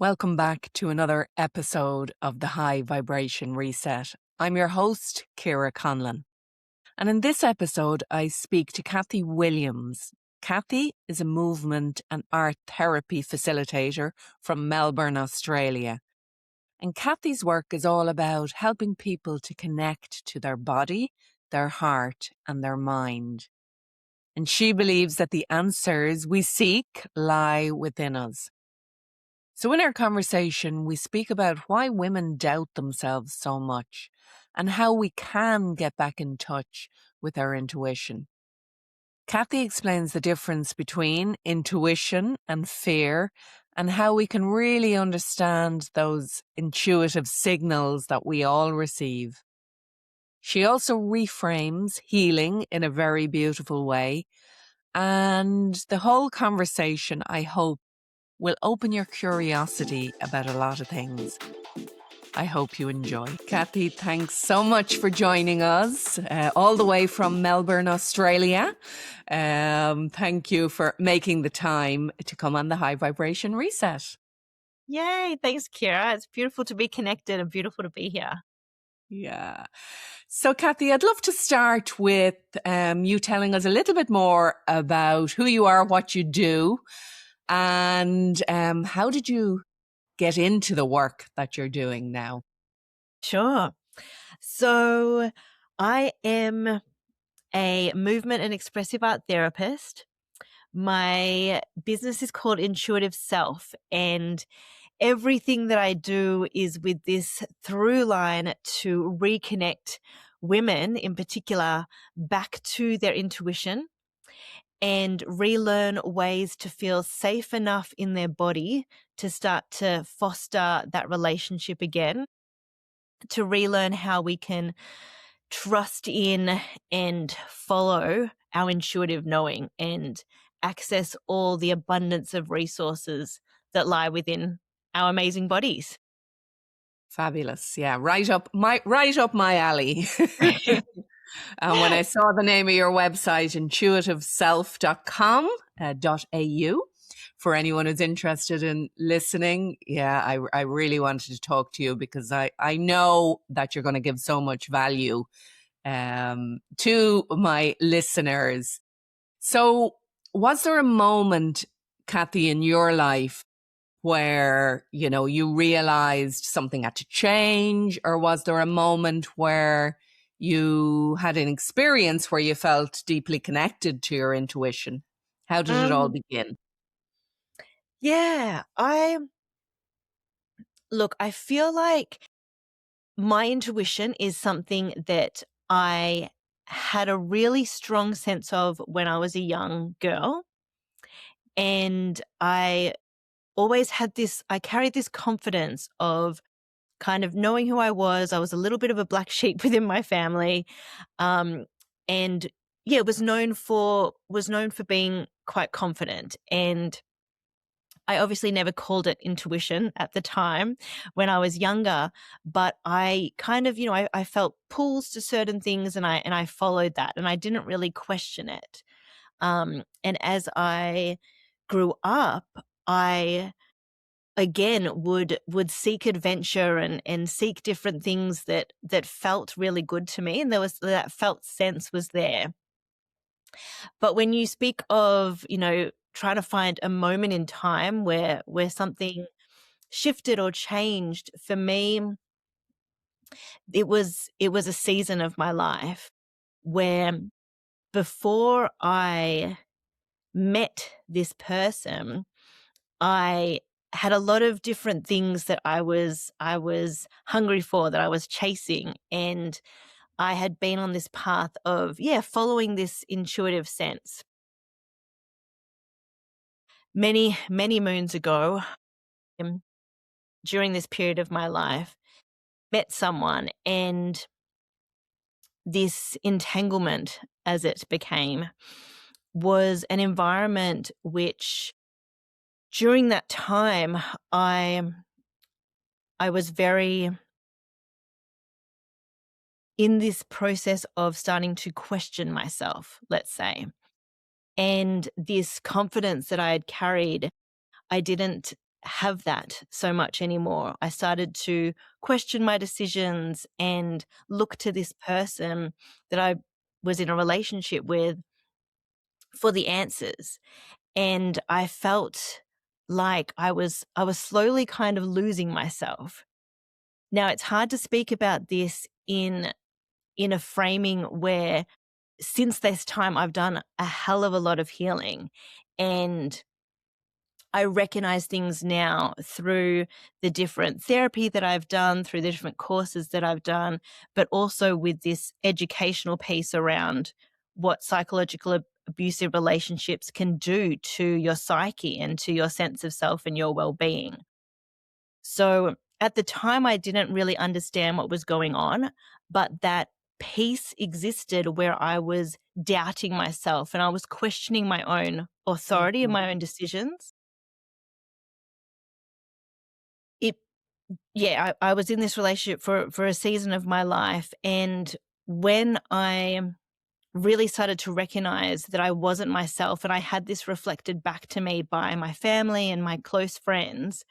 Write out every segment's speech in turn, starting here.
Welcome back to another episode of the High Vibration Reset. I'm your host, Ciara Conlon. And in this episode, I speak to Cathy Williams. Cathy is a movement and art therapy facilitator from Melbourne, Australia. And Cathy's work is all about helping people to connect to their body, their heart, and their mind. And she believes that the answers we seek lie within us. So in our conversation, we speak about why women doubt themselves so much and how we can get back in touch with our intuition. Cathy explains the difference between intuition and fear and how we can really understand those intuitive signals that we all receive. She also reframes healing in a very beautiful way. And the whole conversation, I hope, will open your curiosity about a lot of things. I hope you enjoy. Cathy, thanks so much for joining us all the way from Melbourne, Australia. Thank you for making the time to come on the High Vibration Reset. Yay. Thanks, Ciara. It's beautiful to be connected and beautiful to be here. Yeah. So, Cathy, I'd love to start with you telling us a little bit more about who you are, what you do, and how did you get into the work that you're doing now? Sure. So I am a movement and expressive art therapist. My business is called Intuitive Self, and everything that I do is with this through line to reconnect women in particular back to their intuition and relearn ways to feel safe enough in their body to start to foster that relationship again, to relearn how we can trust in and follow our intuitive knowing and access all the abundance of resources that lie within our amazing bodies. Fabulous. Yeah, right up my alley. And when I saw the name of your website, intuitiveself.com.au, for anyone who's interested in listening, yeah, I really wanted to talk to you because I know that you're going to give so much value to my listeners. So was there a moment, Cathy, in your life where, you know, you realized something had to change, or was there a moment where you had an experience where you felt deeply connected to your intuition? How did it all begin? Yeah, I feel like my intuition is something that I had a really strong sense of when I was a young girl. And I always had I carried this confidence of kind of knowing who I was. I was a little bit of a black sheep within my family. And yeah, was known for being quite confident. And I obviously never called it intuition at the time when I was younger, but I kind of, I felt pulls to certain things and I followed that and I didn't really question it. And as I grew up, I again would seek adventure and seek different things that felt really good to me, and there was that felt sense was there. But when you speak of, trying to find a moment in time where something shifted or changed, for me, it was a season of my life where before I met this person, I had a lot of different things that I was hungry for, that I was chasing, and I had been on this path of, following this intuitive sense. Many, many moons ago, during this period of my life, met someone, and this entanglement, as it became, was an environment which during that time I was very in this process of starting to question myself, let's say. And this confidence that I had carried, I didn't have that so much anymore. I started to question my decisions and look to this person that I was in a relationship with for the answers. And I felt like I was slowly kind of losing myself. Now, it's hard to speak about this in a framing where since this time I've done a hell of a lot of healing, and I recognize things now through the different therapy that I've done, through the different courses that I've done, but also with this educational piece around what psychological abusive relationships can do to your psyche and to your sense of self and your well-being. So at the time, I didn't really understand what was going on, but that piece existed where I was doubting myself and I was questioning my own authority and Mhm. my own decisions. It Yeah, I was in this relationship for a season of my life, and when I really started to recognize that I wasn't myself and I had this reflected back to me by my family and my close friends,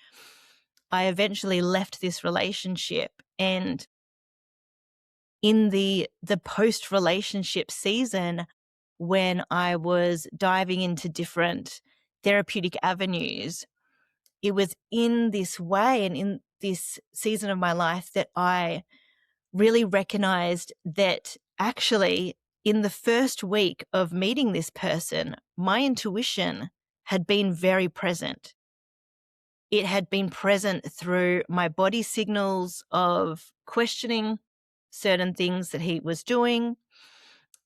I eventually left this relationship. And in the post relationship season, when I was diving into different therapeutic avenues, it was in this way and in this season of my life that I really recognized that actually, in the first week of meeting this person, my intuition had been very present. It had been present through my body signals of questioning certain things that he was doing.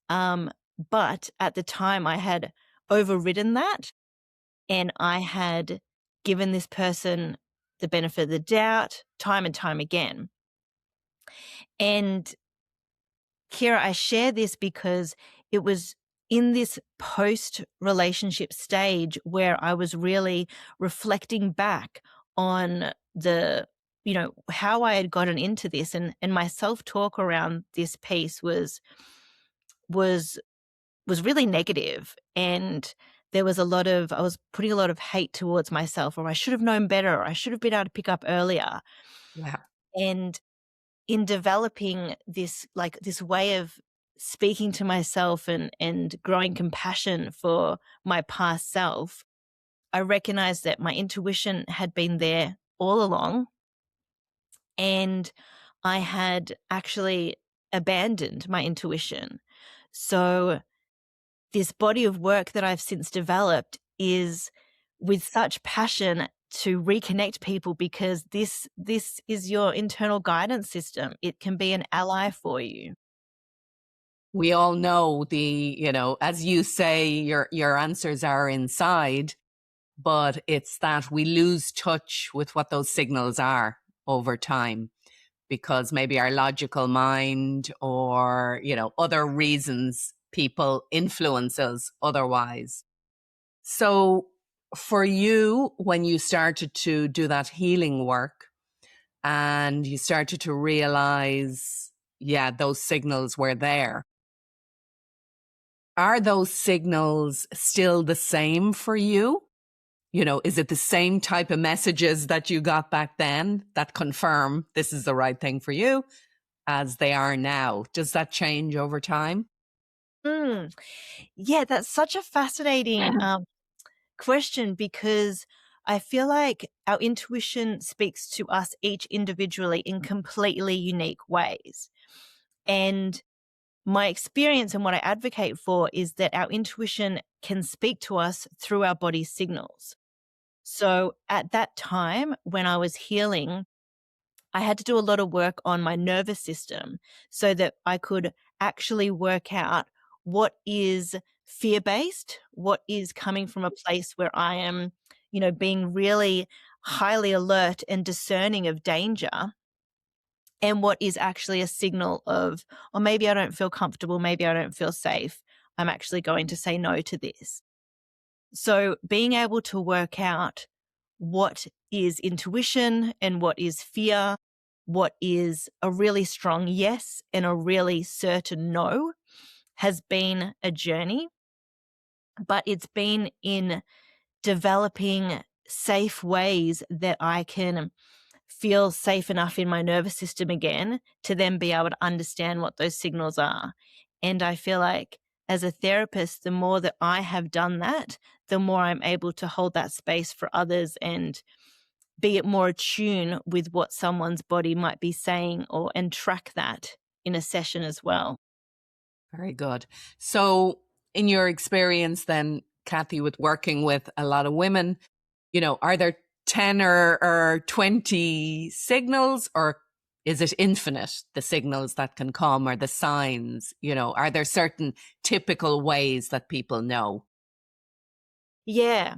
Um, but at the time, I had overridden that, and I had given this person the benefit of the doubt time and time again. And Ciara, I share this because it was in this post relationship stage where I was really reflecting back on how I had gotten into this, and my self-talk around this piece was was really negative, and there was I was putting a lot of hate towards myself, or I should have known better, or I should have been able to pick up earlier. Yeah. And in developing this way of speaking to myself and growing compassion for my past self, I recognized that my intuition had been there all along, and I had actually abandoned my intuition. So this body of work that I've since developed is with such passion to reconnect people, because this is your internal guidance system. It can be an ally for you. We all know as you say, your answers are inside, but it's that we lose touch with what those signals are over time because maybe our logical mind or, other reasons people influence us otherwise. So for you, when you started to do that healing work and you started to realize, yeah, those signals were there, are those signals still the same for you? Is it the same type of messages that you got back then that confirm this is the right thing for you as they are now? Does that change over time? Mm. Yeah, that's such a fascinating question, because I feel like our intuition speaks to us each individually in completely unique ways. And my experience and what I advocate for is that our intuition can speak to us through our body signals. So at that time when I was healing, I had to do a lot of work on my nervous system so that I could actually work out what is fear based, what is coming from a place where I am, being really highly alert and discerning of danger, and what is actually a signal of, or maybe I don't feel comfortable, maybe I don't feel safe. I'm actually going to say no to this. So being able to work out what is intuition and what is fear, what is a really strong yes and a really certain no, has been a journey, but it's been in developing safe ways that I can feel safe enough in my nervous system again to then be able to understand what those signals are. And I feel like as a therapist, the more that I have done that, the more I'm able to hold that space for others and be more attuned with what someone's body might be saying and track that in a session as well. Very good. So, in your experience, then, Cathy, with working with a lot of women, are there 10 or 20 signals, or is it infinite, the signals that can come or the signs? Are there certain typical ways that people know? Yeah.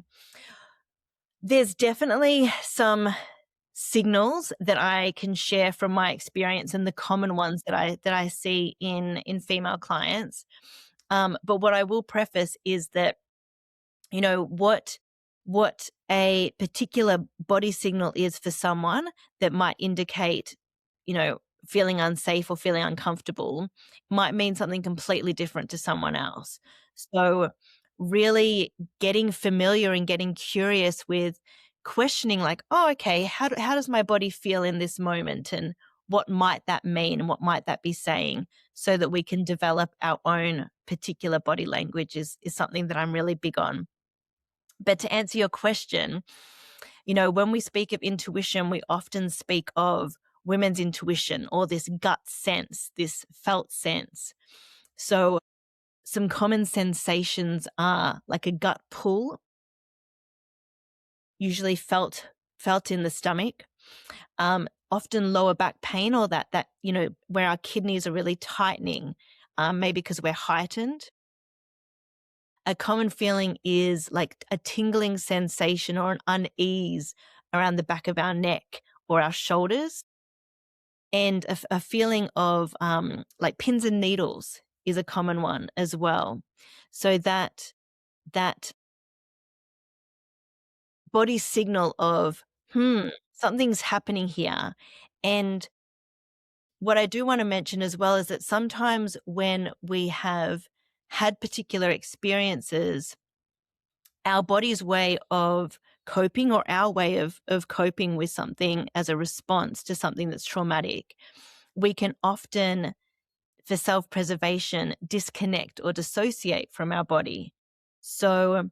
There's definitely some signals that I can share from my experience and the common ones that I see in female clients. But what I will preface is that what a particular body signal is for someone that might indicate, feeling unsafe or feeling uncomfortable might mean something completely different to someone else. So really getting familiar and getting curious with questioning like, oh, okay, how does my body feel in this moment? And what might that mean? And what might that be saying? So that we can develop our own particular body language is something that I'm really big on. But to answer your question, when we speak of intuition, we often speak of women's intuition or this gut sense, this felt sense. So some common sensations are like a gut pull, usually felt in the stomach, often lower back pain or that where our kidneys are really tightening, maybe because we're heightened. A common feeling is like a tingling sensation or an unease around the back of our neck or our shoulders. And a feeling of like pins and needles is a common one as well. So that body signal of, something's happening here. And what I do want to mention as well is that sometimes when we have had particular experiences, our body's way of coping or our way of coping with something as a response to something that's traumatic, we can often, for self-preservation, disconnect or dissociate from our body. So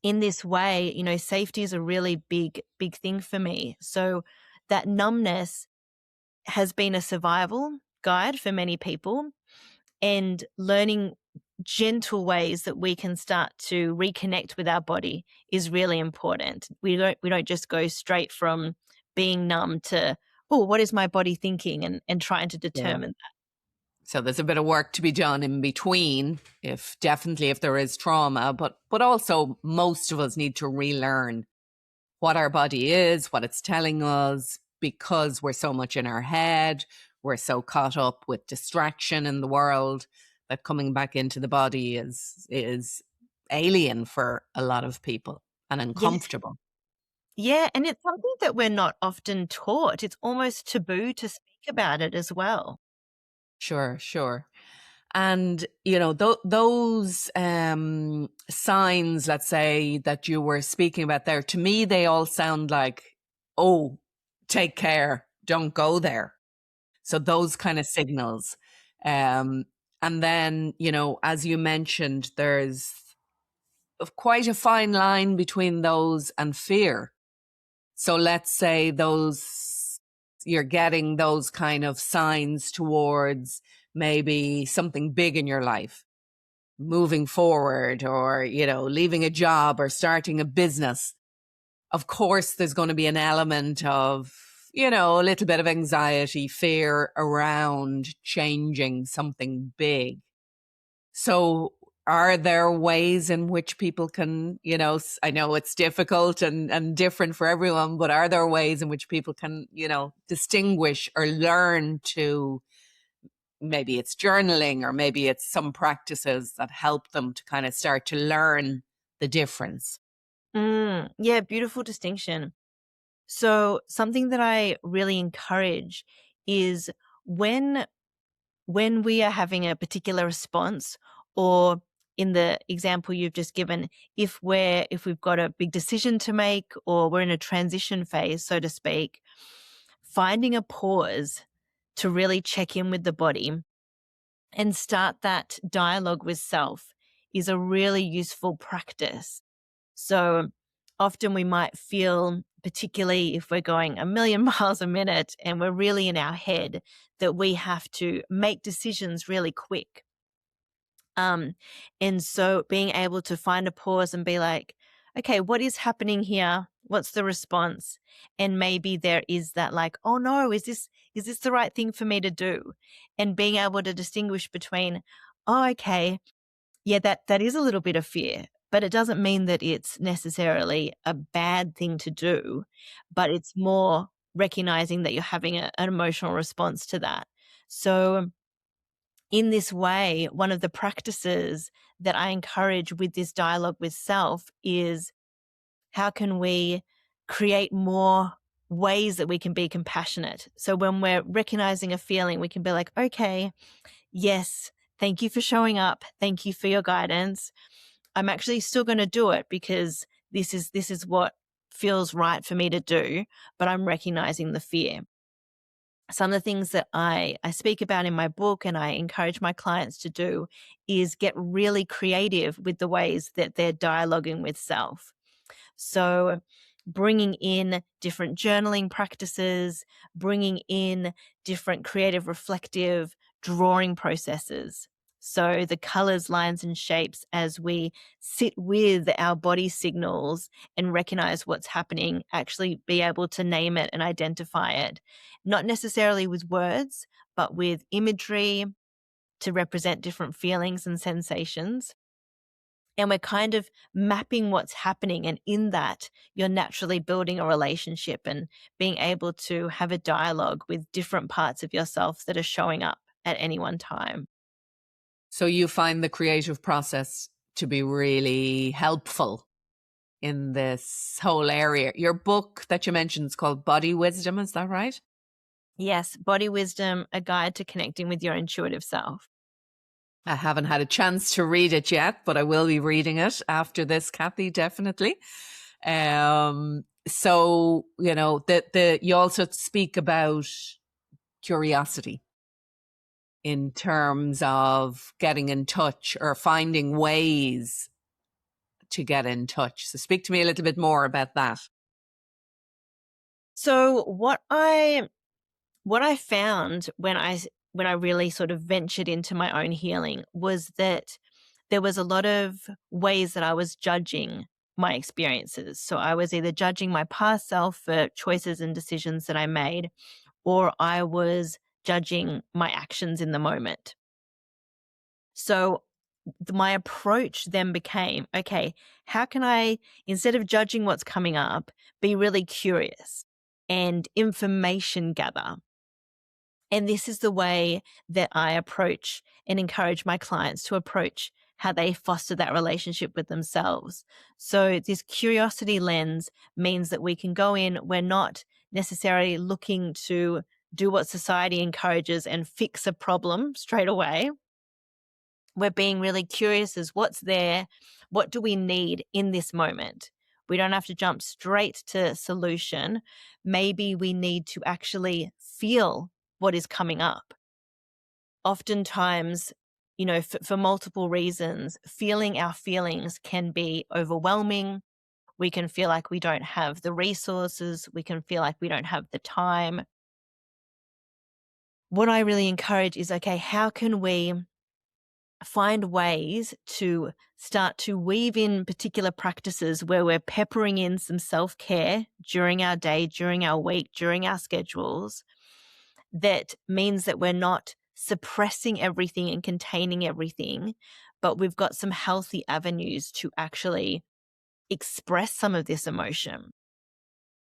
in this way, safety is a really big thing for me. So that numbness has been a survival guide for many people, and learning gentle ways that we can start to reconnect with our body is really important. We don't just go straight from being numb to, oh, what is my body thinking, and trying to Yeah. determine that. So there's a bit of work to be done in between, if there is trauma, but also most of us need to relearn what our body is, what it's telling us, because we're so much in our head, we're so caught up with distraction in the world, that coming back into the body is alien for a lot of people and Yeah. uncomfortable. Yeah, and it's something that we're not often taught. It's almost taboo to speak about it as well. Sure, sure. And, those signs, let's say, that you were speaking about there, to me, they all sound like, oh, take care, don't go there. So those kind of signals. Um, and then, as you mentioned, there's quite a fine line between those and fear. So let's say you're getting those kind of signs towards maybe something big in your life, moving forward, or, leaving a job or starting a business. Of course, there's going to be an element of, a little bit of anxiety, fear around changing something big. So are there ways in which people can, I know it's difficult and different for everyone, but are there ways in which people can, distinguish or learn to, maybe it's journaling or maybe it's some practices that help them to kind of start to learn the difference? Yeah, beautiful distinction. So something that I really encourage is when we are having a particular response or in the example you've just given, if we've got a big decision to make or we're in a transition phase, so to speak, finding a pause to really check in with the body and start that dialogue with self is a really useful practice. So often we might feel, particularly if we're going a million miles a minute and we're really in our head, that we have to make decisions really quick. And so being able to find a pause and be like, okay, what is happening here? What's the response? And maybe there is that like, oh no, is this the right thing for me to do? And being able to distinguish between, oh, okay, yeah, that is a little bit of fear, but it doesn't mean that it's necessarily a bad thing to do, but it's more recognizing that you're having an emotional response to that. So in this way, one of the practices that I encourage with this dialogue with self is how can we create more ways that we can be compassionate? So when we're recognizing a feeling, we can be like, okay, yes, thank you for showing up. Thank you for your guidance. I'm actually still going to do it because this is what feels right for me to do, but I'm recognizing the fear. Some of the things that I speak about in my book and I encourage my clients to do is get really creative with the ways that they're dialoguing with self. So bringing in different journaling practices, bringing in different creative, reflective drawing processes. So the colors, lines, and shapes as we sit with our body signals and recognize what's happening, actually be able to name it and identify it, not necessarily with words, but with imagery to represent different feelings and sensations. And we're kind of mapping what's happening. And in that, you're naturally building a relationship and being able to have a dialogue with different parts of yourself that are showing up at any one time. So you find the creative process to be really helpful in this whole area. Your book that you mentioned is called Body Wisdom, is that right? Yes, Body Wisdom, a guide to connecting with your intuitive self. I haven't had a chance to read it yet, but I will be reading it after this, Cathy, definitely. So, you know, you also speak about curiosity in terms of getting in touch or finding ways to get in touch. So speak to me a little bit more about that. So what I found when I really sort of ventured into my own healing was that there was a lot of ways that I was judging my experiences. So I was either judging my past self for choices and decisions that I made, or I was judging my actions in the moment. So my approach then became, okay, how can I, instead of judging what's coming up, be really curious and information gather? And this is the way that I approach and encourage my clients to approach how they foster that relationship with themselves. So this curiosity lens means that we can go in, we're not necessarily looking to do what society encourages and fix a problem straight away. We're being really curious as what's there, what do we need in this moment? We don't have to jump straight to solution. Maybe we need to actually feel what is coming up. Oftentimes, you know, for multiple reasons, feeling our feelings can be overwhelming. We can feel like we don't have the resources. We can feel like we don't have the time. What I really encourage is, okay, how can we find ways to start to weave in particular practices where we're peppering in some self-care during our day, during our week, during our schedules, that means that we're not suppressing everything and containing everything, but we've got some healthy avenues to actually express some of this emotion.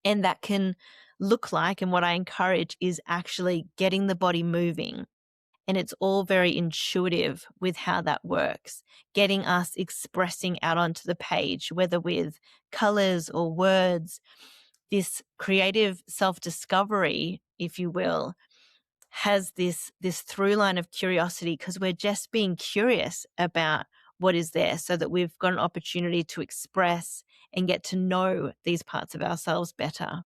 And that can look like, and what I encourage is actually getting the body moving. And it's all very intuitive with how that works, getting us expressing out onto the page, whether with colors or words. This creative self-discovery, if you will, has this through line of curiosity because we're just being curious about what is there, so that we've got an opportunity to express and get to know these parts of ourselves better.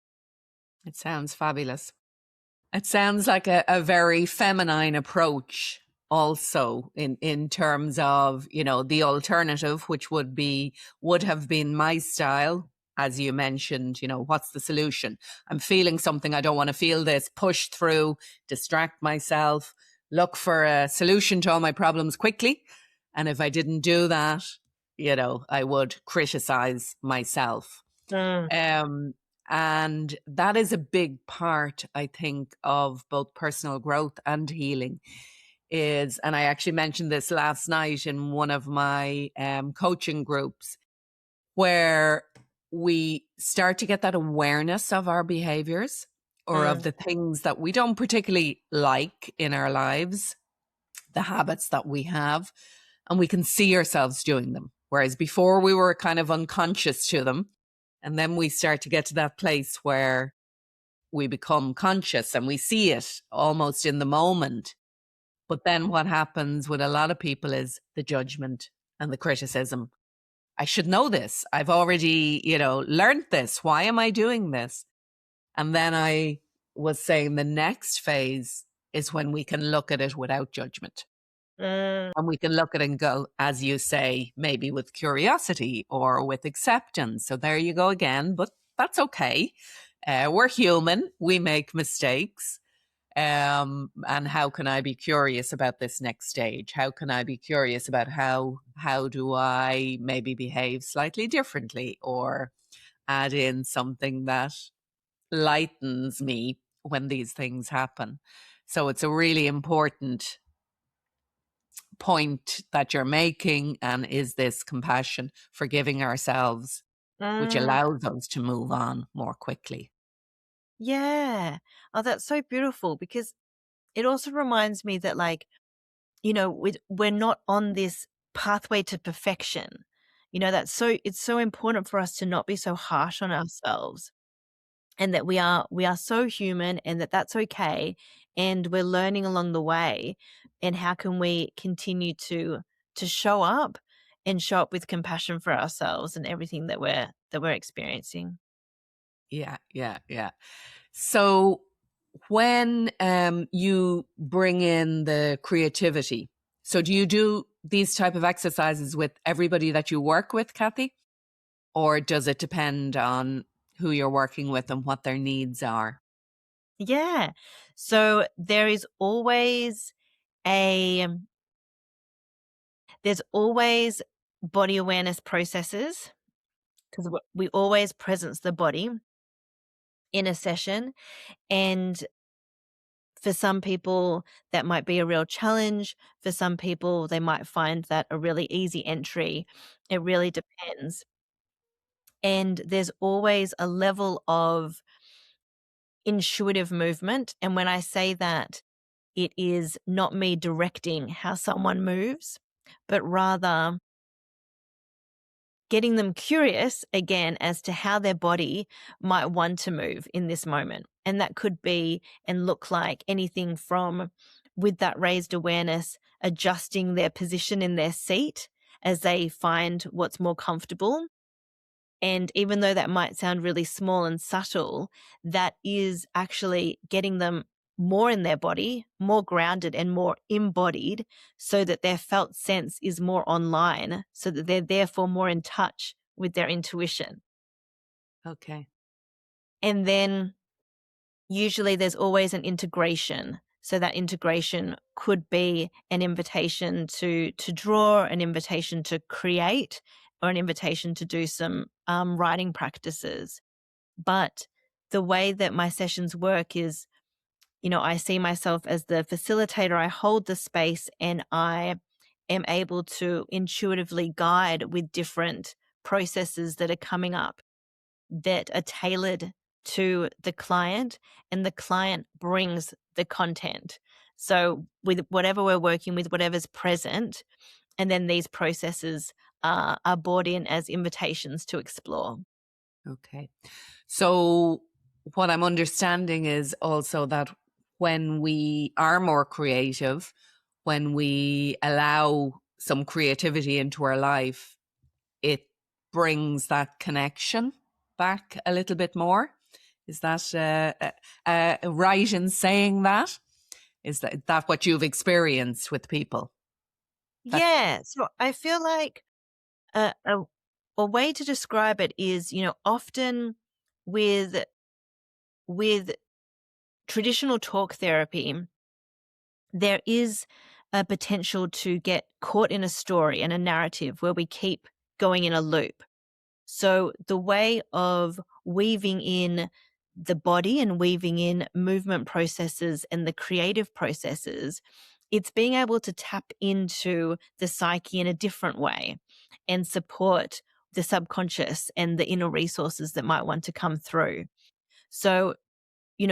It sounds fabulous. It sounds like a very feminine approach also in terms of, the alternative, which would have been my style. As you mentioned, what's the solution? I'm feeling something. I don't want to feel this. Push through, distract myself, look for a solution to all my problems quickly. And if I didn't do that, I would criticize myself. Mm. And that is a big part, I think, of both personal growth and healing and I actually mentioned this last night in one of my coaching groups, where we start to get that awareness of our behaviors or of the things that we don't particularly like in our lives, the habits that we have, and we can see ourselves doing them. Whereas before we were kind of unconscious to them. And then we start to get to that place where we become conscious and we see it almost in the moment. But then what happens with a lot of people is the judgment and the criticism. I should know this. I've already, learned this. Why am I doing this? And then I was saying the next phase is when we can look at it without judgment. And we can look at it and go, as you say, maybe with curiosity or with acceptance. So there you go again, but that's okay. We're human. We make mistakes. And how can I be curious about this next stage? How can I be curious about how do I maybe behave slightly differently or add in something that lightens me when these things happen? So it's a really important point that you're making, and is this compassion, forgiving ourselves, which allows us to move on more quickly. Yeah. Oh, that's so beautiful, because it also reminds me that, like, we're not on this pathway to perfection. It's so important for us to not be so harsh on ourselves, and that we are so human, and that's okay, and we're learning along the way. And how can we continue to show up and show up with compassion for ourselves and everything that we're experiencing. Yeah, yeah, yeah. So when you bring in the creativity, so do you do these type of exercises with everybody that you work with, Cathy? Or does it depend on who you're working with and what their needs are? Yeah. So a there's always body awareness processes, because we always presence the body in a session. And for some people, that might be a real challenge. For some people, they might find that a really easy entry. It really depends. And there's always a level of intuitive movement. And when I say that, it is not me directing how someone moves, but rather getting them curious again as to how their body might want to move in this moment. And that could be and look like anything from, with that raised awareness, adjusting their position in their seat as they find what's more comfortable. And even though that might sound really small and subtle, that is actually getting them more in their body, more grounded and more embodied, so that their felt sense is more online, so that they're therefore more in touch with their intuition. Okay. And then usually there's always an integration. So that integration could be an invitation to draw, an invitation to create, or an invitation to do some writing practices. But the way that my sessions work is, I see myself as the facilitator. I hold the space, and I am able to intuitively guide with different processes that are coming up that are tailored to the client, and the client brings the content. So with whatever we're working with, whatever's present, and then these processes are brought in as invitations to explore. Okay. So what I'm understanding is also that when we are more creative, when we allow some creativity into our life, it brings that connection back a little bit more. Is that right in saying that? Is that what you've experienced with people? That Yeah. So I feel like a, a, a way to describe it is, often with with traditional talk therapy, there is a potential to get caught in a story and a narrative where we keep going in a loop. So the way of weaving in the body and weaving in movement processes and the creative processes, it's being able to tap into the psyche in a different way and support the subconscious and the inner resources that might want to come through. So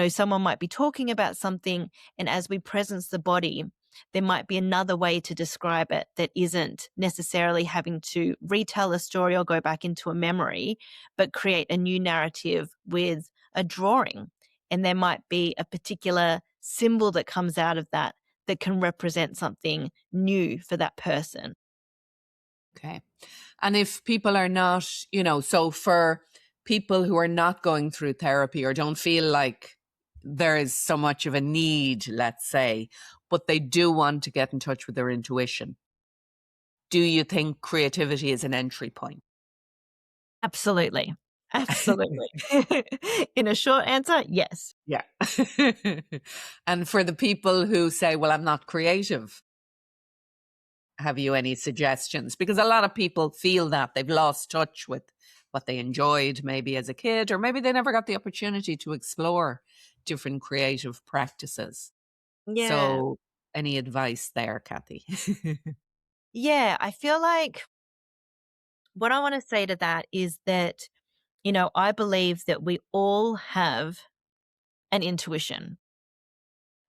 someone might be talking about something, and as we presence the body, there might be another way to describe it that isn't necessarily having to retell a story or go back into a memory, but create a new narrative with a drawing. And there might be a particular symbol that comes out of that that can represent something new for that person. okay. And if people are not, so for people who are not going through therapy or don't feel like there is so much of a need, let's say, but they do want to get in touch with their intuition, do you think creativity is an entry point? Absolutely. Absolutely. In a short answer, yes. Yeah. And for the people who say, well, I'm not creative, have you any suggestions? Because a lot of people feel that they've lost touch with what they enjoyed maybe as a kid, or maybe they never got the opportunity to explore different creative practices. Yeah. So, any advice there, Cathy? Yeah, I feel like what I want to say to that is that, I believe that we all have an intuition.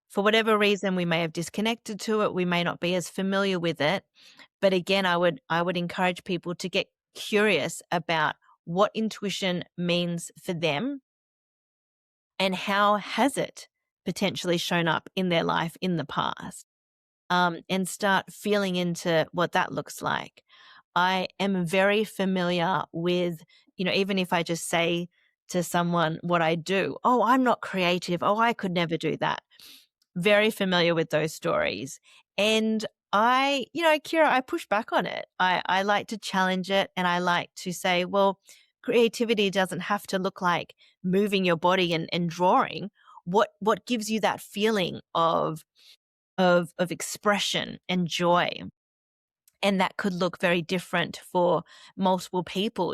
For whatever reason, we may have disconnected to it, we may not be as familiar with it. But again, I would encourage people to get curious about what intuition means for them and how has it potentially shown up in their life in the past. And start feeling into what that looks like. I am very familiar with, even if I just say to someone what I do, oh, I'm not creative. Oh, I could never do that. Very familiar with those stories. And Ciara, I push back on it. I like to challenge it and I like to say, well, creativity doesn't have to look like moving your body and drawing. What gives you that feeling of expression and joy? And that could look very different for multiple people.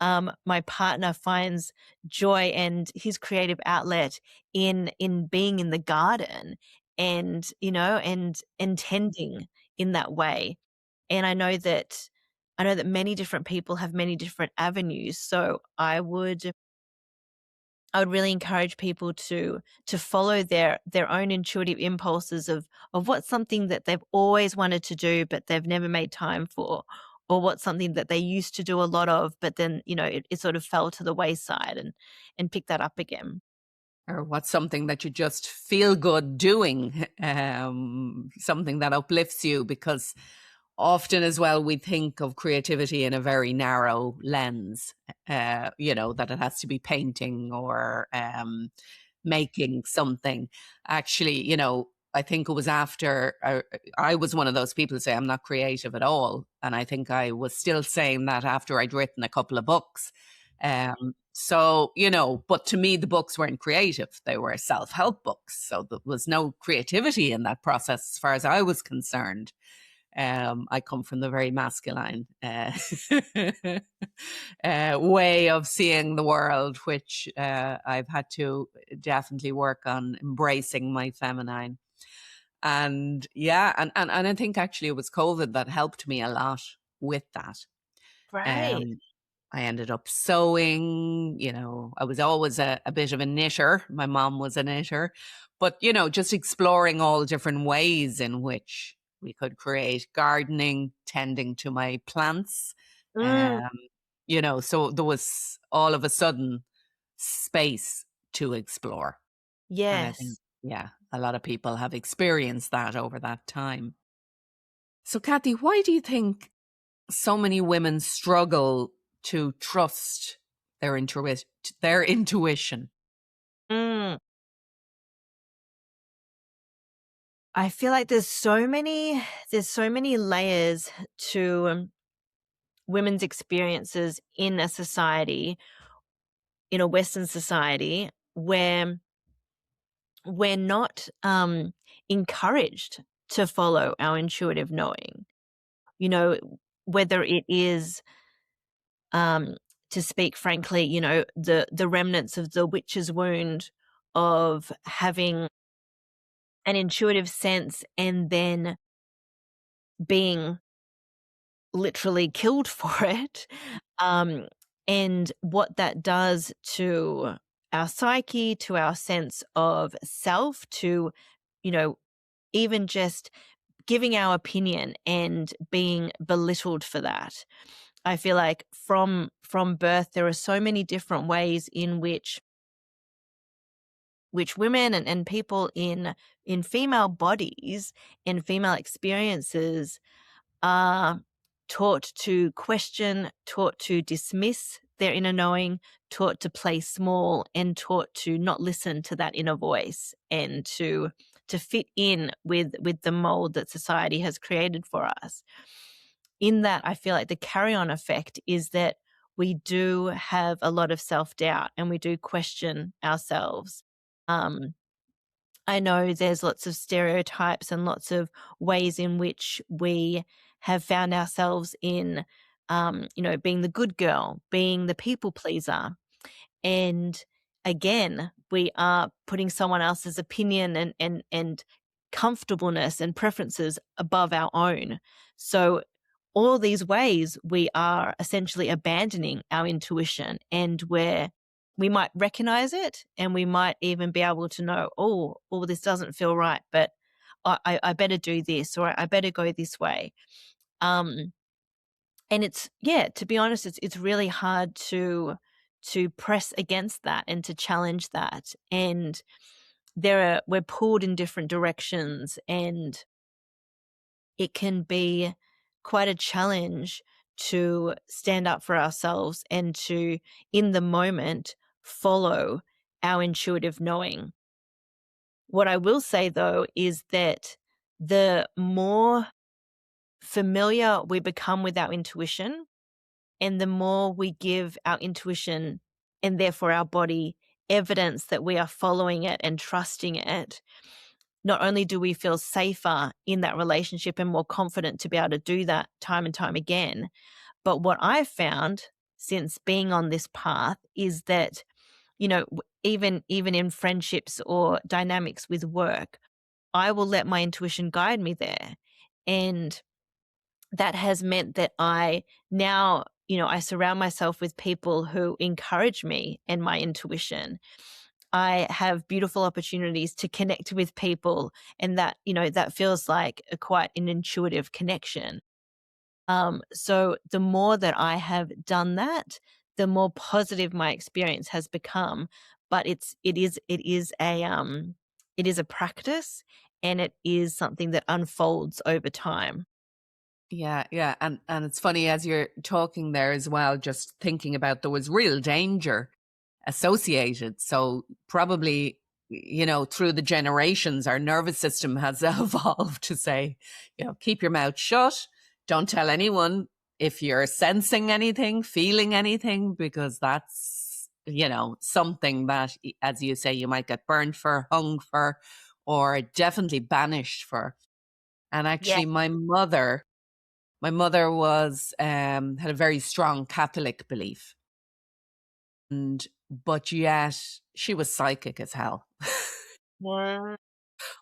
My partner finds joy and his creative outlet in being in the garden and tending in that way. And I know that many different people have many different avenues, so I would really encourage people to follow their own intuitive impulses of what's something that they've always wanted to do but they've never made time for, or what's something that they used to do a lot of but then it sort of fell to the wayside, and pick that up again. Or what's something that you just feel good doing, something that uplifts you? Because often as well, we think of creativity in a very narrow lens, that it has to be painting or making something. Actually, I think it was after I was one of those people who say I'm not creative at all. And I think I was still saying that after I'd written a couple of books. So, but to me, the books weren't creative. They were self-help books. So there was no creativity in that process as far as I was concerned. I come from the very masculine way of seeing the world, which I've had to definitely work on embracing my feminine. And yeah, and I think actually it was COVID that helped me a lot with that. Right. Um, I ended up sewing, I was always a bit of a knitter. My mom was a knitter, but, just exploring all different ways in which we could create gardening, tending to my plants. Mm, Um, so there was all of a sudden space to explore. And I think, yes. yeah, a lot of people have experienced that over that time. So, Cathy, why do you think so many women struggle to trust their intuition? Mm. I feel like there's so many layers to women's experiences in a society, in a Western society, where we're not encouraged to follow our intuitive knowing. You know, whether it is, um, to speak frankly, the remnants of the witch's wound of having an intuitive sense and then being literally killed for it, um, and what that does to our psyche, to our sense of self, to, you know, even just giving our opinion and being belittled for that. I feel like from birth there are so many different ways in which women and people in female bodies and female experiences are taught to question, taught to dismiss their inner knowing, taught to play small, and taught to not listen to that inner voice and to fit in with the mold that society has created for us. In that, I feel like the carry-on effect is that we do have a lot of self-doubt and we do question ourselves. Um, I know there's lots of stereotypes and lots of ways in which we have found ourselves in, being the good girl, being the people pleaser. And again, we are putting someone else's opinion and comfortableness and preferences above our own. So all these ways we are essentially abandoning our intuition, and where we might recognize it and we might even be able to know, oh, this doesn't feel right, but I better do this, or I better go this way. Um, and it's, yeah, to be honest, it's really hard to press against that and to challenge that. And we're pulled in different directions, and it can be quite a challenge to stand up for ourselves and to, in the moment, follow our intuitive knowing. What I will say though is that the more familiar we become with our intuition, and the more we give our intuition and therefore our body evidence that we are following it and trusting it, not only do we feel safer in that relationship and more confident to be able to do that time and time again, but what I've found since being on this path is that, even in friendships or dynamics with work, I will let my intuition guide me there. And that has meant that I now, I surround myself with people who encourage me and my intuition. I have beautiful opportunities to connect with people, and that feels like quite an intuitive connection. So the more that I have done that, the more positive my experience has become. But it is a practice, and it is something that unfolds over time. Yeah, yeah. And it's funny as you're talking there as well, just thinking about there was real danger associated. So probably, through the generations, our nervous system has evolved to say, keep your mouth shut. Don't tell anyone if you're sensing anything, feeling anything, because that's, something that, as you say, you might get burned for, hung for, or definitely banished for. And Yeah. actually, my mother was had a very strong Catholic belief, but yet she was psychic as hell. Yeah.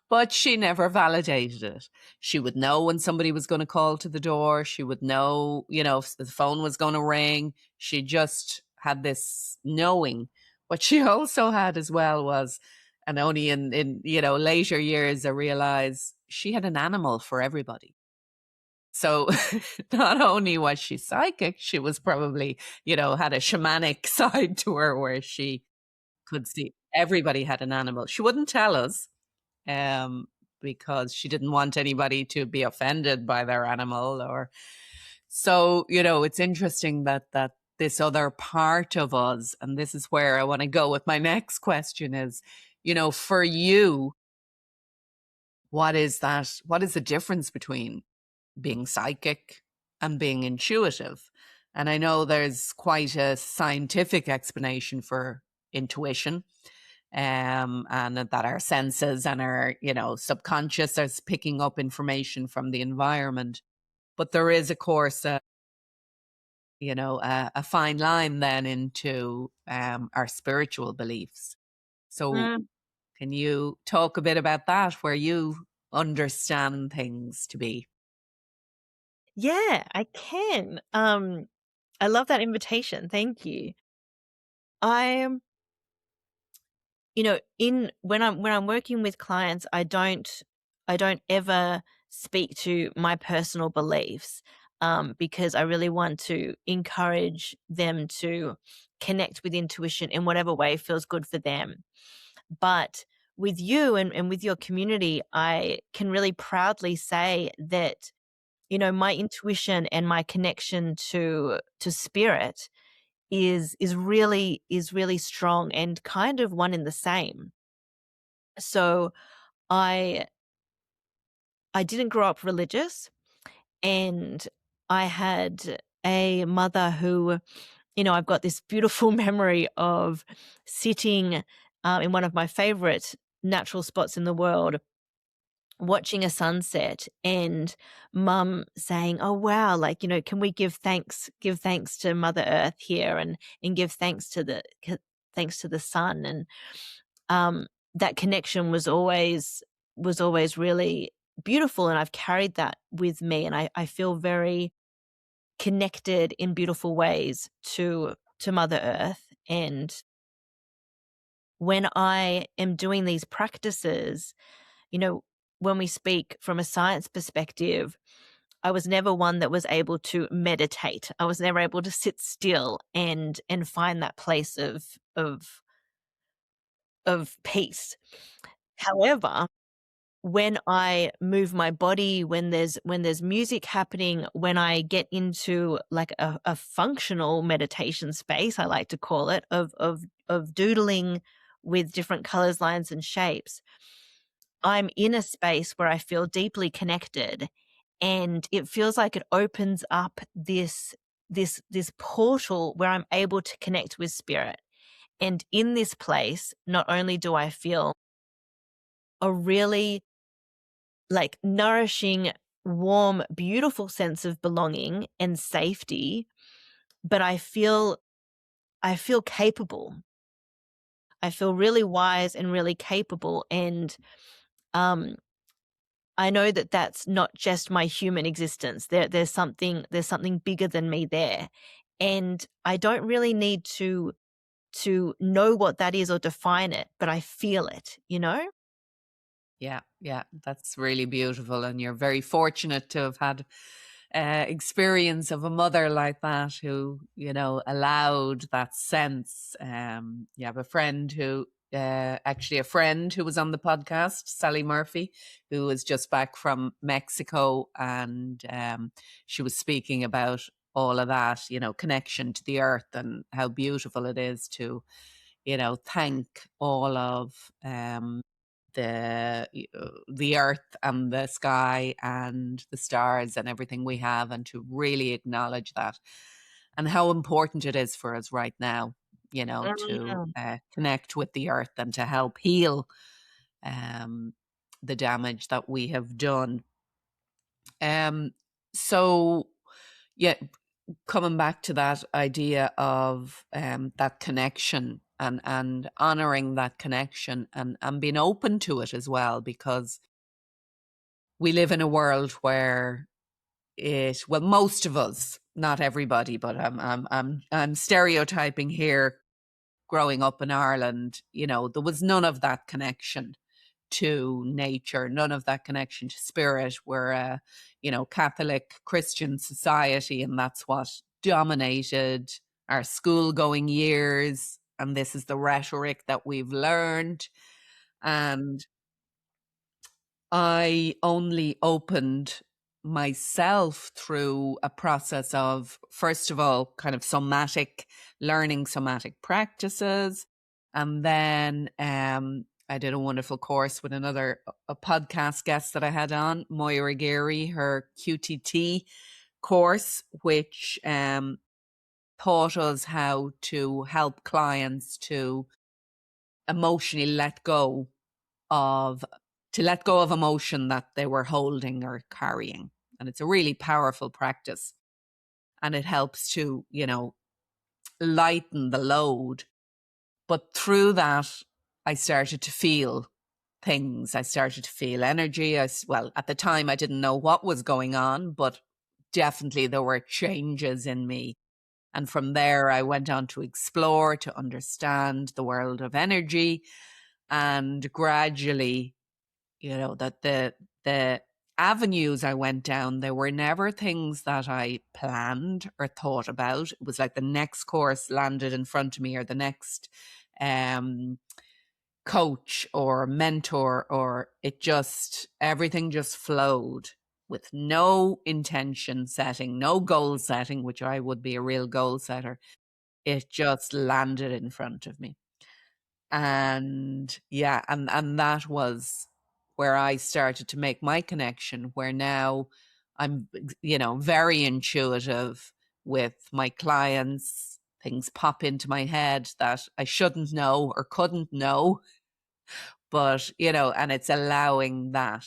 But she never validated it. She would know when somebody was going to call to the door. She would know, if the phone was going to ring. She just had this knowing. What she also had as well was, and only in later years, I realized she had an animal for everybody. So not only was she psychic, she was probably, had a shamanic side to her where she could see everybody had an animal. She wouldn't tell us, um, because she didn't want anybody to be offended by their animal. Or so, it's interesting that this other part of us, and this is where I want to go with my next question is, for you, what is the difference between being psychic and being intuitive? And I know there's quite a scientific explanation for intuition, and that our senses and our, subconscious is picking up information from the environment. But there is, of course, a fine line then into our spiritual beliefs. So Mm, can you talk a bit about that, where you understand things to be? yeah, I can. I love that invitation. Thank you. I'm, in when I'm working with clients, I don't ever speak to my personal beliefs, because I really want to encourage them to connect with intuition in whatever way feels good for them. But with you and with your community, I can really proudly say that, my intuition and my connection to spirit is really strong and kind of one in the same. So I I didn't grow up religious, and I had a mother who, I've got this beautiful memory of sitting in one of my favorite natural spots in the world, watching a sunset, and mum saying, "Oh wow, like, can we give thanks to Mother Earth here, and give thanks to the sun." And um that connection was always really beautiful, and I've carried that with me, and I feel very connected in beautiful ways to Mother Earth. And when I am doing these practices, you know, when we speak from a science perspective, I was never one that was able to meditate. I was never able to sit still and find that place of peace. However, when I move my body, when there's music happening, when I get into like a functional meditation space, I like to call it, of doodling with different colors, lines, and shapes, I'm in a space where I feel deeply connected, and it feels like it opens up this portal where I'm able to connect with spirit. And in this place, not only do I feel a really like nourishing, warm, beautiful sense of belonging and safety, but I feel capable. I feel really wise and really capable, and um I know that that's not just my human existence. There's something bigger than me there. And I don't really need to know what that is or define it, but I feel it, you know? Yeah, yeah, that's really beautiful. And you're very fortunate to have had experience of a mother like that who, allowed that sense. You have a friend who, actually a friend who was on the podcast, Sally Murphy, who was just back from Mexico. And she was speaking about all of that, connection to the earth and how beautiful it is to, thank all of the earth and the sky and the stars and everything we have, and to really acknowledge that and how important it is for us right now, to Mm. connect with the earth and to help heal um, the damage that we have done. Um, so, yeah, coming back to that idea of that connection, and honoring that connection, and being open to it as well, because we live in a world where well, most of us, not everybody, but I'm stereotyping here. Growing up in Ireland, there was none of that connection to nature, none of that connection to spirit. We're a, Catholic Christian society, and that's what dominated our school going years. And this is the rhetoric that we've learned. And I only opened myself through a process of, first of all, kind of learning somatic practices. And then I did a wonderful course with a podcast guest that I had on, Moira Geary, her QTT course, which taught us how to help clients to emotionally let go of emotion that they were holding or carrying. And it's a really powerful practice. And it helps to, lighten the load. But through that, I started to feel things. I started to feel energy. Well, at the time, I didn't know what was going on, but definitely there were changes in me. And from there, I went on to explore, to understand the world of energy, and gradually, that the avenues I went down, they were never things that I planned or thought about. It was like the next course landed in front of me, or the next coach or mentor, or everything just flowed with no intention setting, no goal setting, which I would be a real goal setter. It just landed in front of me. And yeah, and that was where I started to make my connection, where now I'm, very intuitive with my clients. Things pop into my head that I shouldn't know or couldn't know, but, and it's allowing that.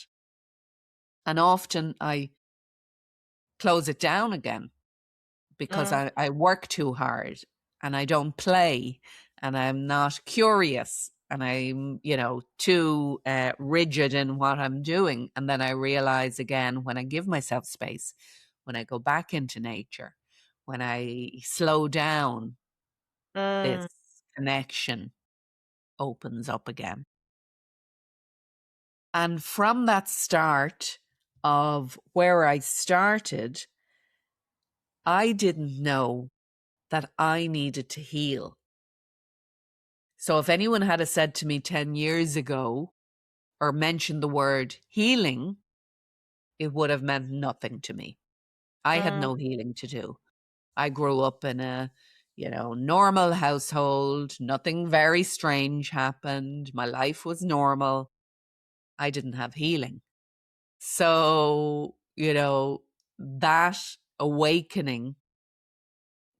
And often I close it down again because I work too hard and I don't play and I'm not curious and I'm, too rigid in what I'm doing. And then I realize again, when I give myself space, when I go back into nature, when I slow down, this connection opens up again. And from that start of where I started, I didn't know that I needed to heal. So if anyone had said to me 10 years ago or mentioned the word healing, it would have meant nothing to me. I had no healing to do. I grew up in a, normal household. Nothing very strange happened. My life was normal. I didn't have healing. So, that awakening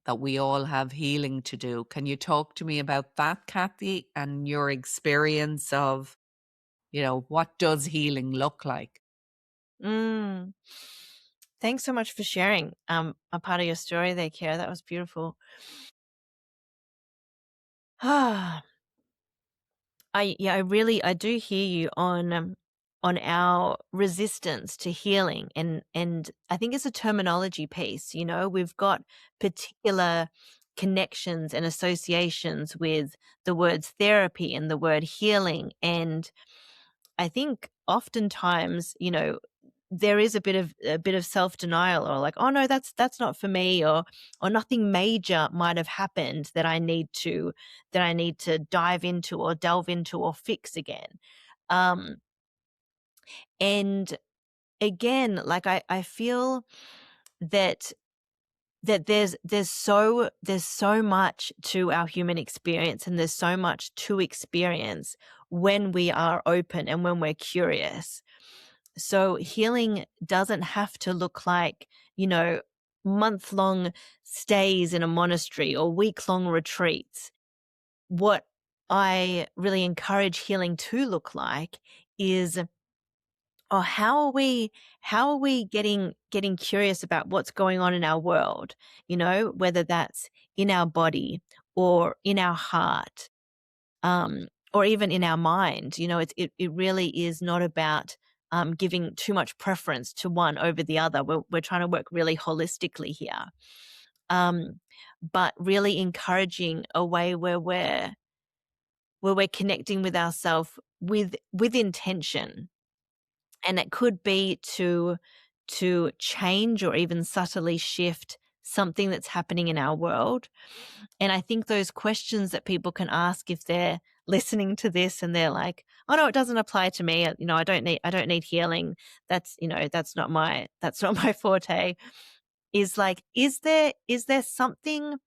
that we all have healing to do. Can you talk to me about that, Cathy, and your experience of, what does healing look like? Mm. Thanks so much for sharing a part of your story there, Ciara. That was beautiful. I do hear you on our resistance to healing, and I think it's a terminology piece. We've got particular connections and associations with the words therapy and the word healing, and I think oftentimes, there is a bit of self-denial, or like, oh no, that's not for me, or nothing major might have happened that I need to dive into or delve into or fix again. And again, like I feel that there's so much to our human experience, and there's so much to experience when we are open and when we're curious. So healing doesn't have to look like, month-long stays in a monastery or week-long retreats. What I really encourage healing to look like is, how are we getting curious about what's going on in our world, whether that's in our body or in our heart, or even in our mind. It really is not about giving too much preference to one over the other. We're trying to work really holistically here, but really encouraging a way where we're connecting with ourselves with intention. And it could be to change or even subtly shift something that's happening in our world. And I think those questions that people can ask if they're listening to this and they're like, "Oh no, it doesn't apply to me. I don't need healing. That's not my forte." Is there something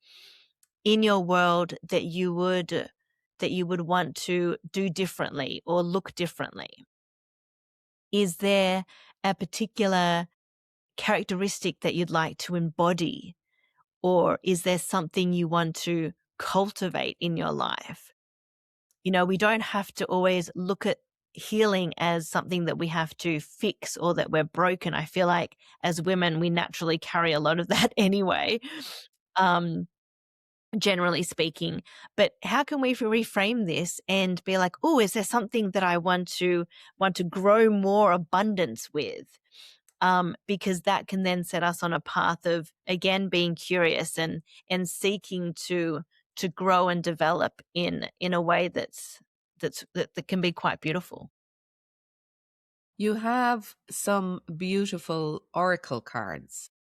in your world that you would want to do differently or look differently? Is there a particular characteristic that you'd like to embody? Or is there something you want to cultivate in your life? We don't have to always look at healing as something that we have to fix or that we're broken. I feel like as women, we naturally carry a lot of that anyway, um, generally speaking. But how can we reframe this and be like, oh, is there something that I want to grow more abundance with? Because that can then set us on a path of again being curious and seeking to grow and develop in a way that can be quite beautiful. You have some beautiful oracle cards.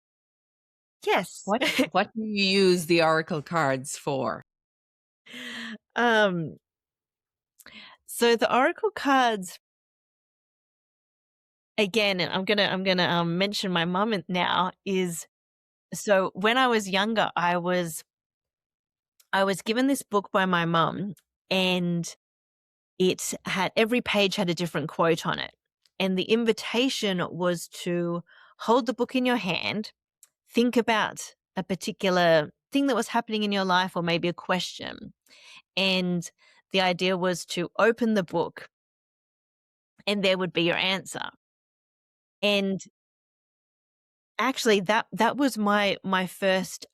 Yes. What do you use the oracle cards for? um so the oracle cards, again, and I'm gonna mention my mum now, is so when I was younger, I was given this book by my mum, and every page had a different quote on it. And the invitation was to hold the book in your hand, think about a particular thing that was happening in your life or maybe a question. And the idea was to open the book and there would be your answer. And actually that was my first,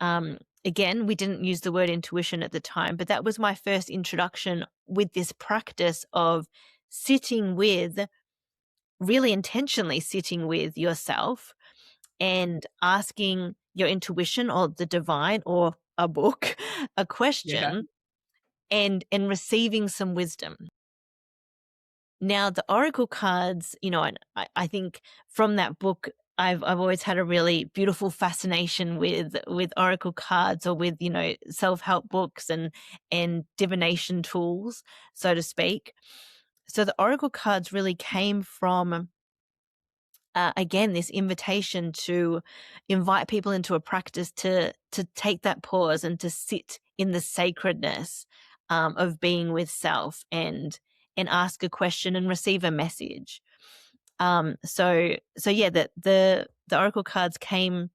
again, we didn't use the word intuition at the time, but that was my first introduction with this practice of sitting with, really intentionally sitting with yourself and asking your intuition or the divine or a book a Yeah. question and receiving some wisdom. Now the oracle cards, and I think from that book, I've always had a really beautiful fascination with oracle cards or with self-help books and divination tools, so to speak. So the oracle cards really came from, again, this invitation to invite people into a practice to take that pause and to sit in the sacredness, of being with self and ask a question and receive a message. So yeah, the oracle cards came,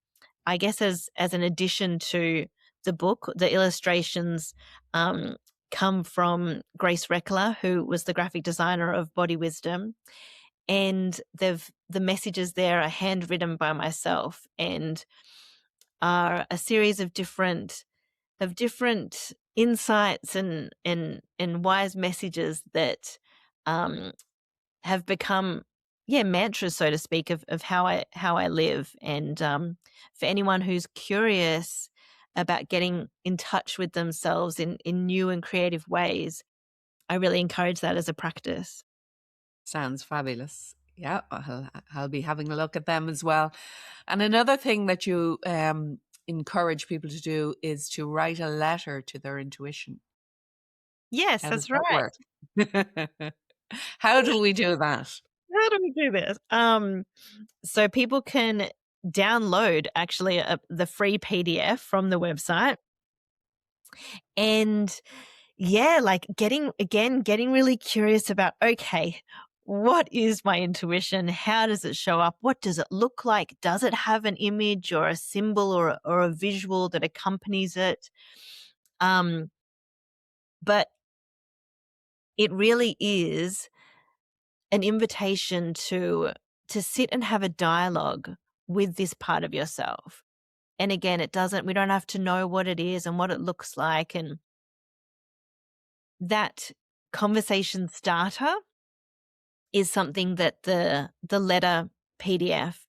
I guess, as an addition to the book. The illustrations come from Grace Reckler, who was the graphic designer of Body Wisdom, and the messages there are handwritten by myself and are a series of different insights and wise messages that um, have become, yeah, mantras, so to speak, of how I live. And for anyone who's curious about getting in touch with themselves in new and creative ways, I really encourage that as a practice. Sounds fabulous. Yeah, I'll be having a look at them as well. And another thing that you encourage people to do is to write a letter to their intuition. Yes, How does that's that right. work? How do we do that? How do we do this? So people can download actually the free PDF from the website, and yeah, like getting really curious about, okay, what is my intuition? How does it show up? What does it look like? Does it have an image or a symbol or a visual that accompanies it? Um, but it really is an invitation to sit and have a dialogue with this part of yourself. And again, we don't have to know what it is and what it looks like. And that conversation starter is something that the letter PDF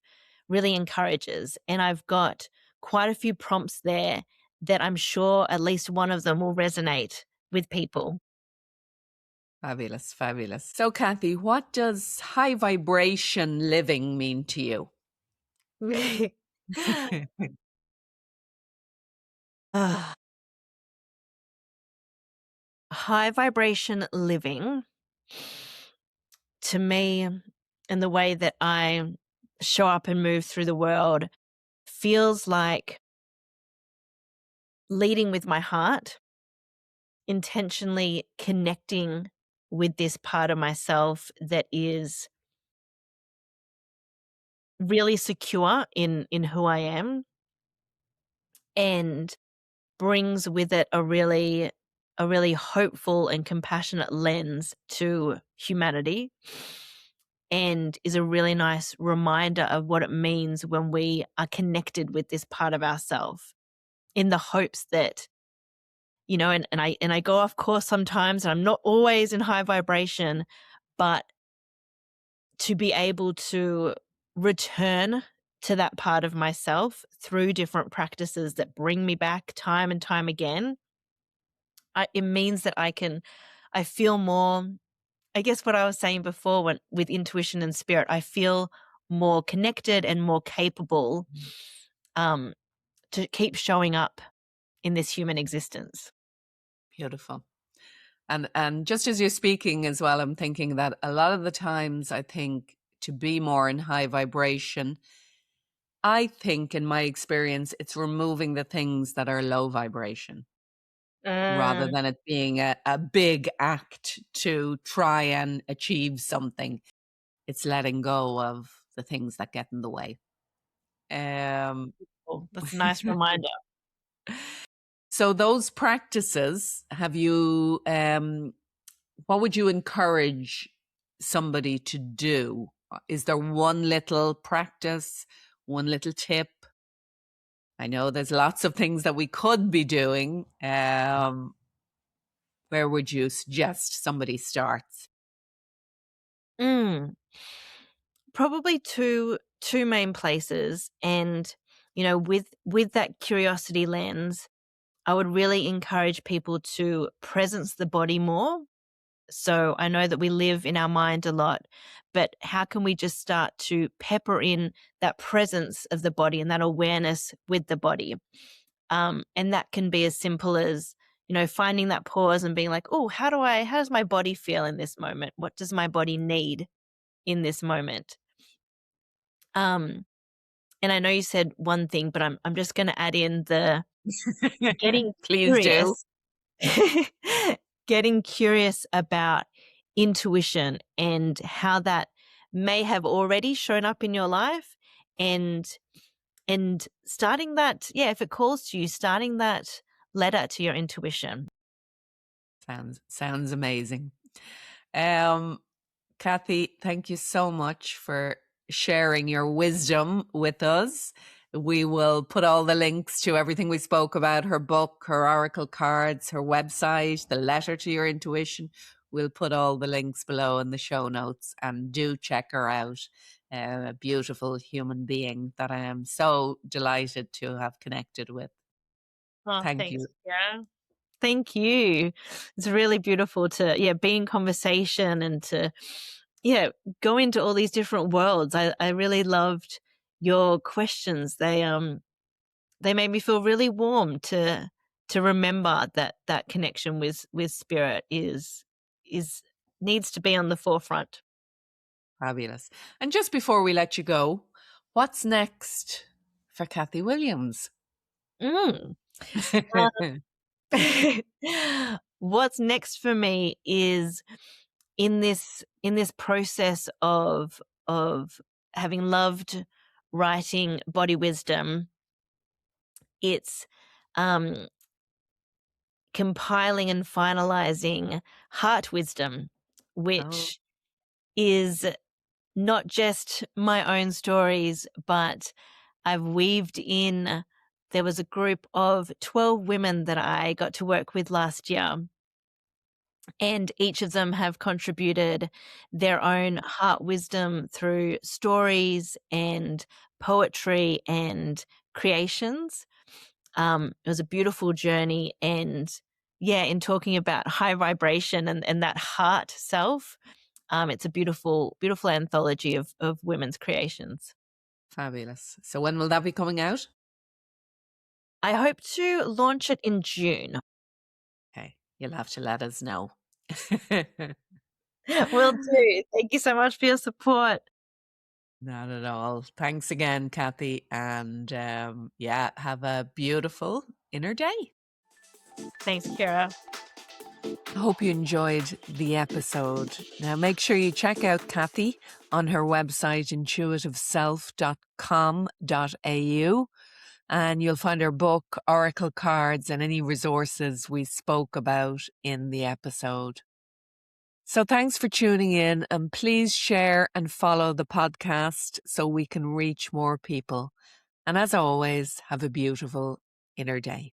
really encourages. And I've got quite a few prompts there that I'm sure at least one of them will resonate with people. Fabulous, fabulous. So, Cathy, what does high vibration living mean to you? Ah, high vibration living, to me, and the way that I show up and move through the world, feels like leading with my heart, intentionally connecting with this part of myself that is really secure in who I am, and brings with it a really hopeful and compassionate lens to humanity, and is a really nice reminder of what it means when we are connected with this part of ourselves, in the hopes that, and I go off course sometimes, and I'm not always in high vibration, but to be able to return to that part of myself through different practices that bring me back time and time again, it means that I feel more, I guess what I was saying before, with intuition and spirit, I feel more connected and more capable, um, to keep showing up in this human existence. Beautiful. And just as you're speaking as well, I'm thinking that a lot of the times, I think, to be more in high vibration, I think in my experience, it's removing the things that are low vibration rather Mm. than it being a big act to try and achieve something. It's letting go of the things that get in the way. Um, Oh, that's a nice reminder. so those practices, what would you encourage somebody to do? Is there one little practice, one little tip? I know there's lots of things that we could be doing. Where would you suggest somebody starts? Mm. Probably two main places, and, with that curiosity lens, I would really encourage people to presence the body more. So I know that we live in our mind a lot, but how can we just start to pepper in that presence of the body and that awareness with the body? And that can be as simple as, finding that pause and being like, oh, how does my body feel in this moment? What does my body need in this moment? Um, and I know you said one thing, but I'm just going to add in the getting Please do. curious. Getting curious about intuition and how that may have already shown up in your life, and starting that, yeah, if it calls to you, starting that letter to your intuition. Sounds amazing. Um, Cathy, thank you so much for sharing your wisdom with us. We will put all the links to everything we spoke about, her book, her oracle cards, her website, the letter to your intuition. We'll put all the links below in the show notes, and do check her out. A beautiful human being that I am so delighted to have connected with. Oh, Thank thanks, you. Ciara. Thank you. It's really beautiful to, yeah, be in conversation and to, yeah, go into all these different worlds. I really loved your questions. They made me feel really warm to remember that connection with spirit is needs to be on the forefront. Fabulous. And just before we let you go, what's next for Cathy Williams? Mm. What's next for me is, in this process of having loved writing body wisdom, it's um compiling and finalizing heart wisdom, Oh, which is not just my own stories, but I've weaved in. There was a group of 12 women that I got to work with last year, and each of them have contributed their own heart wisdom through stories and poetry and creations. It was a beautiful journey, and yeah, in talking about high vibration and that heart self, it's a beautiful, beautiful anthology of women's creations. fabulous. So when will that be coming out? I hope to launch it in June. Okay. you'll have to let us know. Will do. Thank you so much for your support. Not at all. Thanks again, Cathy. And yeah, have a beautiful inner day. Thanks, Ciara. I hope you enjoyed the episode. Now, make sure you check out Cathy on her website, intuitiveself.com.au, and you'll find her book, oracle cards, and any resources we spoke about in the episode. So thanks for tuning in, and please share and follow the podcast so we can reach more people. And as always, have a beautiful inner day.